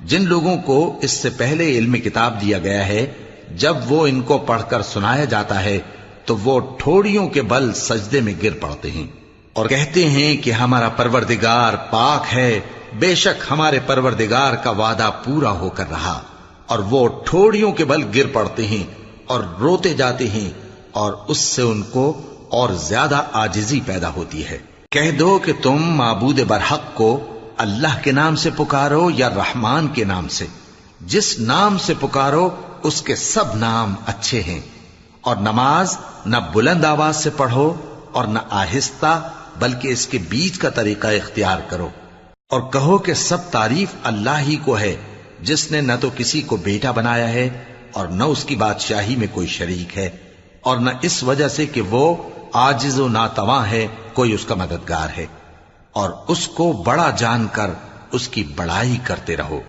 جن لوگوں کو اس سے پہلے علم کتاب دیا گیا ہے، جب وہ ان کو پڑھ کر سنایا جاتا ہے تو وہ ٹھوڑیوں کے بل سجدے میں گر پڑتے ہیں اور کہتے ہیں کہ ہمارا پروردگار پاک ہے، بے شک ہمارے پروردگار کا وعدہ پورا ہو کر رہا، اور وہ ٹھوڑیوں کے بل گر پڑتے ہیں اور روتے جاتے ہیں، اور اس سے ان کو اور زیادہ عاجزی پیدا ہوتی ہے۔ کہہ دو کہ تم معبود برحق کو اللہ کے نام سے پکارو یا رحمان کے نام سے، جس نام سے پکارو اس کے سب نام اچھے ہیں، اور نماز نہ بلند آواز سے پڑھو اور نہ آہستہ، بلکہ اس کے بیچ کا طریقہ اختیار کرو، اور کہو کہ سب تعریف اللہ ہی کو ہے، جس نے نہ تو کسی کو بیٹا بنایا ہے اور نہ اس کی بادشاہی میں کوئی شریک ہے، اور نہ اس وجہ سے کہ وہ عاجز و ناتواں ہے کوئی اس کا مددگار ہے، اور اس کو بڑا جان کر اس کی بڑائی کرتے رہو۔